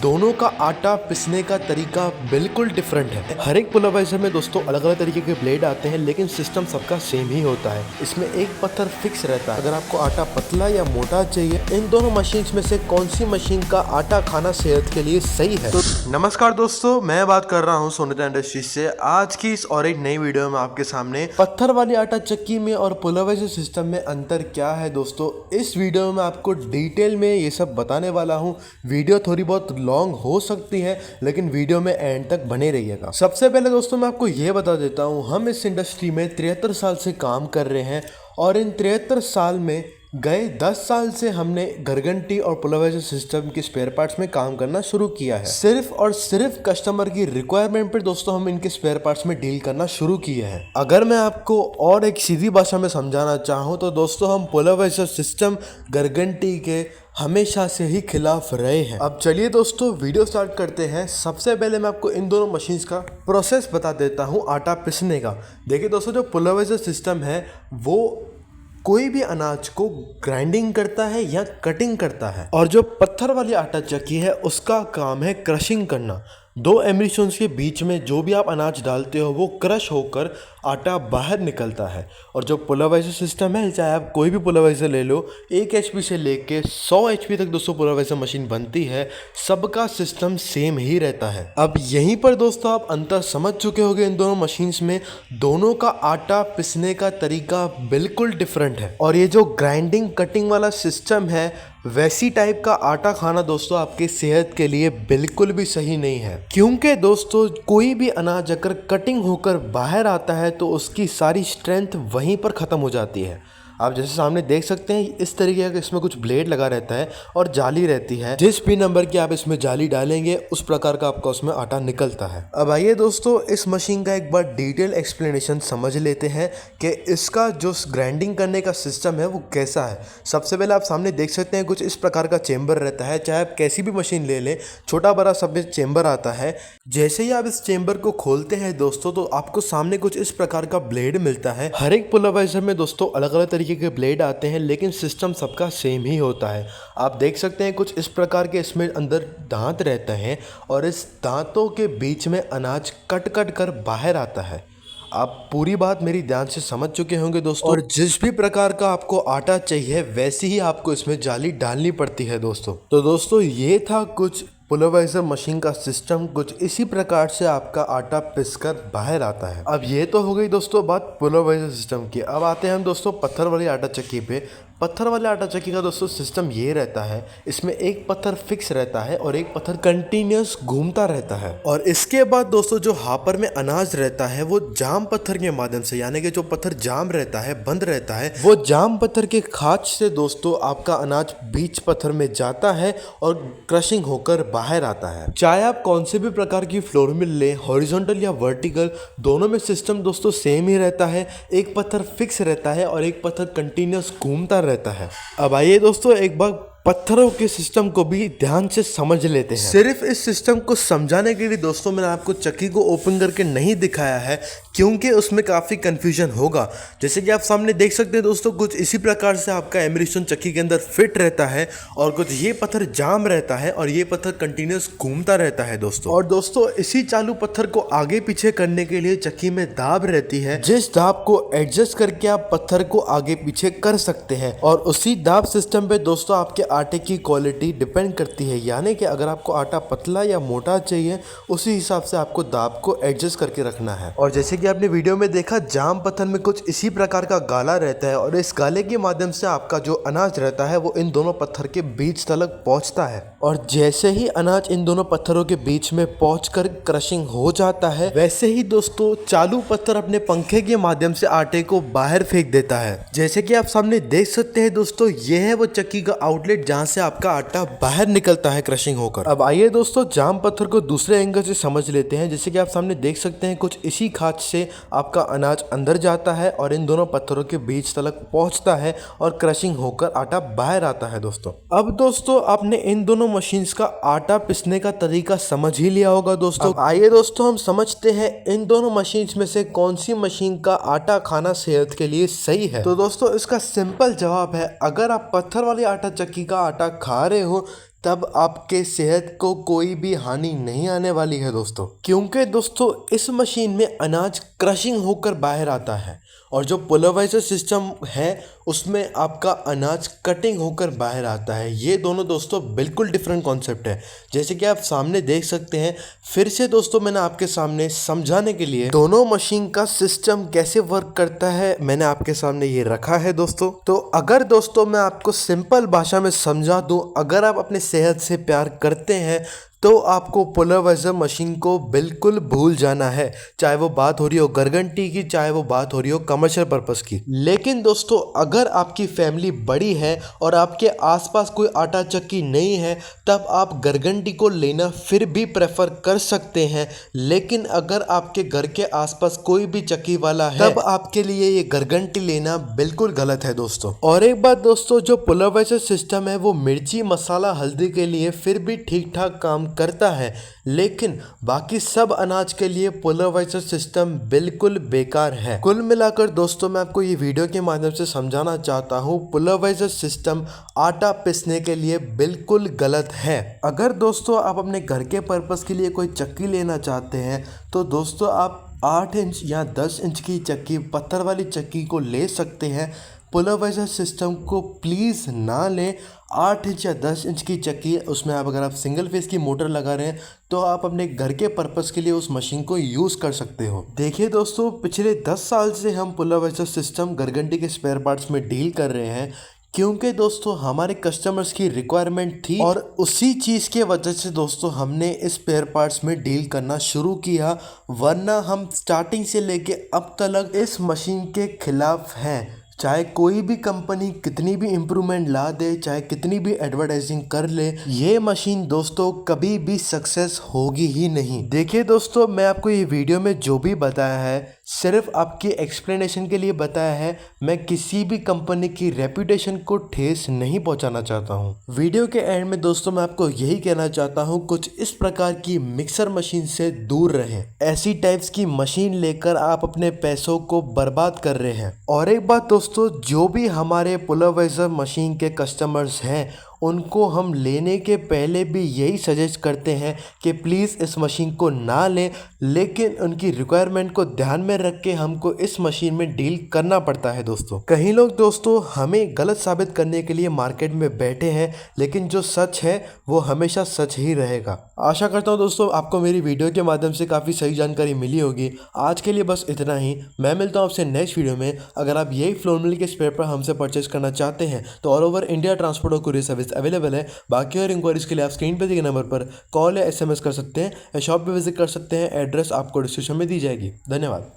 दोनों का आटा पिसने का तरीका बिल्कुल डिफरेंट है। हर एक पुलावाइजर में दोस्तों अलग अलग तरीके के ब्लेड आते हैं, लेकिन सिस्टम सबका सेम ही होता है। इसमें एक पत्थर फिक्स रहता है। अगर आपको आटा पतला या मोटा चाहिए, इन दोनों मशीन में से कौन सी मशीन का आटा खाना सेहत के लिए सही है? तो नमस्कार दोस्तों, मैं बात कर रहा हूँ सोनिता इंडस्ट्रीज से। आज की इस और एक नई वीडियो में आपके सामने पत्थर वाली आटा चक्की में और पुलावाइजर सिस्टम में अंतर क्या है दोस्तों, इस वीडियो में आपको डिटेल में ये सब बताने वाला हूँ। वीडियो थोड़ी बहुत लॉन्ग हो सकती है, लेकिन वीडियो में एंड तक बने रहिएगा। सबसे पहले दोस्तों मैं आपको ये बता देता हूँ, हम इस इंडस्ट्री में 73 साल से काम कर रहे हैं और इन 73 साल में गए 10 साल से हमने घरघंटी और पुलावाइजर सिस्टम के स्पेयर पार्ट्स में काम करना शुरू किया है। सिर्फ और सिर्फ कस्टमर की रिक्वायरमेंट पर दोस्तों हम इनके स्पेयर पार्ट्स में डील करना शुरू किए हैं। अगर मैं आपको और एक सीधी भाषा में समझाना चाहूँ तो दोस्तों हम पुलावाइजर सिस्टम घरघंटी के हमेशा से ही खिलाफ रहे हैं। अब चलिए दोस्तों वीडियो स्टार्ट करते हैं। सबसे पहले मैं आपको इन दोनों मशीन्स का प्रोसेस बता देता हूँ आटा पिसने का। देखिए दोस्तों, जो पुलावाइजर सिस्टम है वो कोई भी अनाज को ग्राइंडिंग करता है या कटिंग करता है, और जो पत्थर वाली आटा चक्की है उसका काम है क्रशिंग करना। दो एमिशंस के बीच में जो भी आप अनाज डालते हो वो क्रश होकर आटा बाहर निकलता है। और जो पुलावाइजर सिस्टम है, चाहे आप कोई भी पुलावाइजर ले लो, 1 HP से लेके 100 HP तक दोस्तों पुलावाइजर मशीन बनती है, सबका सिस्टम सेम ही रहता है। अब यहीं पर दोस्तों आप अंतर समझ चुके होंगे इन दोनों मशीन्स में। दोनों का आटा पिसने का तरीका बिल्कुल डिफरेंट है, और ये जो ग्राइंडिंग कटिंग वाला सिस्टम है वैसी टाइप का आटा खाना दोस्तों आपकी सेहत के लिए बिल्कुल भी सही नहीं है। क्योंकि दोस्तों कोई भी अनाज अगर कटिंग होकर बाहर आता है तो उसकी सारी स्ट्रेंथ वहीं पर ख़त्म हो जाती है। आप जैसे सामने देख सकते हैं, इस तरीके का इसमें कुछ ब्लेड लगा रहता है और जाली रहती है। जिस भी नंबर की आप इसमें जाली डालेंगे उस प्रकार का आपका उसमें आटा निकलता है। अब आइए दोस्तों इस मशीन का एक बार डिटेल एक्सप्लेनेशन समझ लेते हैं कि इसका जो ग्राइंडिंग करने का सिस्टम है वो कैसा है। सबसे पहले आप सामने देख सकते हैं कुछ इस प्रकार का चेम्बर रहता है। चाहे आप कैसी भी मशीन ले लें, छोटा बड़ा सब चेम्बर आता है। जैसे ही आप इस चेम्बर को खोलते हैं दोस्तों तो आपको सामने कुछ इस प्रकार का ब्लेड मिलता है। हर एक पुलावाइजर में दोस्तों अलग अलग के ब्लेड आते हैं, लेकिन सिस्टम सबका सेम ही होता है। आप देख सकते हैं कुछ इस प्रकार के इसमें अंदर दांत रहते हैं, और इस दांतों के बीच में अनाज कट कट कर बाहर आता है। आप पूरी बात मेरी ध्यान से समझ चुके होंगे दोस्तों, और जिस भी प्रकार का आपको आटा चाहिए वैसी ही आपको इसमें जाली डालनी पड़ती है दोस्तों। तो दोस्तों ये था कुछ पुलावाइजर मशीन का सिस्टम। कुछ इसी प्रकार से आपका आटा पिसकर बाहर आता है। अब ये तो हो गई दोस्तों बात पुलावाइजर सिस्टम की। अब आते हैं हम दोस्तों पत्थर वाली आटा चक्की पे। पत्थर वाले आटा चक्की का दोस्तों सिस्टम ये रहता है, इसमें एक पत्थर फिक्स रहता है और एक पत्थर कंटिन्यूस घूमता रहता है। और इसके बाद दोस्तों जो हापर में अनाज रहता है वो जाम पत्थर के माध्यम से, यानी कि जो पत्थर जाम रहता है, बंद रहता है, वो जाम पत्थर के खाच से दोस्तों आपका अनाज बीच पत्थर में जाता है और क्रशिंग होकर बाहर आता है। चाहे आप कौन से भी प्रकार की फ्लोर मिल लें, हॉरिजॉन्टल या वर्टिकल, दोनों में सिस्टम दोस्तों सेम ही रहता है। एक पत्थर फिक्स रहता है और एक पत्थर कंटिन्यूस घूमता रहता है। अब आइए दोस्तों एक बार पत्थरों के सिस्टम को भी ध्यान से समझ लेते हैं। सिर्फ इस सिस्टम को समझाने के लिए दोस्तों मैंने आपको चक्की को ओपन करके नहीं दिखाया है, क्योंकि उसमें काफ़ी कंफ्यूजन होगा। जैसे कि आप सामने देख सकते हैं दोस्तों, कुछ इसी प्रकार से आपका एमिशन चक्की के अंदर फिट रहता है, और कुछ ये पत्थर जाम रहता है और ये पत्थर कंटिन्यूस घूमता रहता है दोस्तों। और दोस्तों इसी चालू पत्थर को आगे पीछे करने के लिए चक्की में दाब रहती है, जिस दाब को एडजस्ट करके आप पत्थर को आगे पीछे कर सकते हैं। और उसी दाब सिस्टम पे दोस्तों आपके आटे की क्वालिटी डिपेंड करती है, यानी कि अगर आपको आटा पतला या मोटा चाहिए उसी हिसाब से आपको दाब को एडजस्ट करके रखना है। और जैसे कि आपने वीडियो में देखा, जाम पत्थर में कुछ इसी प्रकार का गाला रहता है, और इस गाले के माध्यम से आपका जो अनाज रहता है वो इन दोनों पत्थर के बीच तक पहुंचता है। और जैसे ही अनाज इन दोनों पत्थरों के बीच में पहुंचकर क्रशिंग हो जाता है, वैसे ही दोस्तों चालू पत्थर अपने पंखे के माध्यम से आटे को बाहर फेंक देता है। जैसे कि आप सामने देख सकते हैं दोस्तों, यह है वो चक्की का आउटलेट जहां से आपका आटा बाहर निकलता है क्रशिंग होकर। अब आइए दोस्तों जाम पत्थर को दूसरे एंगल से समझ लेते हैं। जैसे कि आप सामने देख सकते हैं, कुछ इसी खाच से आपका अनाज अंदर जाता है और इन दोनों पत्थरों के बीच तक पहुंचता है और क्रशिंग होकर आटा बाहर आता है दोस्तों। अब दोस्तों आपने इन दोनों मशीन्स का आटा पिसने का तरीका समझ ही लिया होगा दोस्तों। आइए दोस्तों हम समझते हैं इन दोनों मशीन्स में से कौन सी मशीन का आटा खाना सेहत के लिए सही है। तो दोस्तों इसका सिंपल जवाब है, अगर आप पत्थर वाली आटा चक्की का आटा खा रहे हो तब आपके सेहत को कोई भी हानि नहीं आने वाली है दोस्तों, क्योंकि दोस्तों इस मशीन में अनाज क्रशिंग होकर बाहर आता है और जो पुलराइजर सिस्टम है उसमें आपका अनाज कटिंग होकर बाहर आता है। ये दोनों दोस्तों बिल्कुल डिफरेंट कॉन्सेप्ट है, जैसे कि आप सामने देख सकते हैं। फिर से दोस्तों मैंने आपके सामने समझाने के लिए दोनों मशीन का सिस्टम कैसे वर्क करता है मैंने आपके सामने ये रखा है दोस्तों। तो अगर दोस्तों मैं आपको सिंपल भाषा में समझा दूं, अगर आप अपने सेहत से प्यार करते हैं तो आपको पुलराइजर मशीन को बिल्कुल भूल जाना है, चाहे वो बात हो रही हो गरगंटी की, चाहे वो बात हो रही हो कमर्शियल पर्पस की। लेकिन दोस्तों अगर आपकी फैमिली बड़ी है और आपके आसपास कोई आटा चक्की नहीं है, तब आप गरगंटी को लेना फिर भी प्रेफर कर सकते हैं। लेकिन अगर आपके घर के आसपास कोई भी चक्की वाला है, तब आपके लिए ये गरगंटी लेना बिल्कुल गलत है दोस्तों। और एक बात दोस्तों, जो पुलराइजर सिस्टम है वो मिर्ची, मसाला, हल्दी के लिए फिर भी ठीक ठाक काम करता है, लेकिन बाकी सब अनाज के लिए पुलराइजर सिस्टम बिल्कुल बेकार है। कुल मिलाकर दोस्तों मैं आपको ये वीडियो के माध्यम से समझाना चाहता हूँ, पुलराइजर सिस्टम आटा पीसने के लिए बिल्कुल गलत है। अगर दोस्तों आप अपने घर के पर्पस के लिए कोई चक्की लेना चाहते हैं तो दोस्तों आप 8 इंच या 10 इंच की चक्की, पत्थर वाली चक्की को ले सकते हैं। पुलराइजर सिस्टम को प्लीज़ ना लें। 8 इंच या 10 इंच की चक्की, उसमें आप अगर आप सिंगल फेस की मोटर लगा रहे हैं तो आप अपने घर के पर्पस के लिए उस मशीन को यूज़ कर सकते हो। देखिए दोस्तों, पिछले 10 साल से हम पुलराइजर सिस्टम गरगंटी के स्पेयर पार्ट्स में डील कर रहे हैं, क्योंकि दोस्तों हमारे कस्टमर्स की रिक्वायरमेंट थी और उसी चीज़ के वजह से दोस्तों हमने इस स्पेयर पार्ट्स में डील करना शुरू किया। वरना हम स्टार्टिंग से लेके अब तक इस मशीन के खिलाफ हैं। चाहे कोई भी कंपनी कितनी भी इम्प्रूवमेंट ला दे, चाहे कितनी भी एडवर्टाइजिंग कर ले, ये मशीन दोस्तों कभी भी सक्सेस होगी ही नहीं। देखिए दोस्तों, मैं आपको ये वीडियो में जो भी बताया है सिर्फ आपकी एक्सप्लेनेशन के लिए बताया है। मैं किसी भी कंपनी की रेपुटेशन को ठेस नहीं पहुंचाना चाहता हूं। वीडियो के एंड में दोस्तों मैं आपको यही कहना चाहता हूं, कुछ इस प्रकार की मिक्सर मशीन से दूर रहें। ऐसी टाइप्स की मशीन लेकर आप अपने पैसों को बर्बाद कर रहे हैं। और एक बात दोस्तों, जो भी हमारे पुलराइजर मशीन के कस्टमर्स हैं उनको हम लेने के पहले भी यही सजेस्ट करते हैं कि प्लीज़ इस मशीन को ना लें, लेकिन उनकी रिक्वायरमेंट को ध्यान में रख के हमको इस मशीन में डील करना पड़ता है दोस्तों। कई लोग दोस्तों हमें गलत साबित करने के लिए मार्केट में बैठे हैं, लेकिन जो सच है वो हमेशा सच ही रहेगा। आशा करता हूँ दोस्तों आपको मेरी वीडियो के माध्यम से काफ़ी सही जानकारी मिली होगी। आज के लिए बस इतना ही। मैं मिलता हूँ आपसे नेक्स्ट वीडियो में। अगर आप यही फ्लोर मिल के स्पेयर पार्ट हमसे परचेज करना चाहते हैं तो ऑल ओवर इंडिया ट्रांसपोर्ट और कुरियर सर्विस अवेलेबल है। बाकी और इंक्वायरीज के लिए आप स्क्रीन पर दिए नंबर पर कॉल या SMS कर सकते हैं या शॉप पे विजिट कर सकते हैं। एड्रेस आपको डिस्क्रिप्शन में दी जाएगी। धन्यवाद।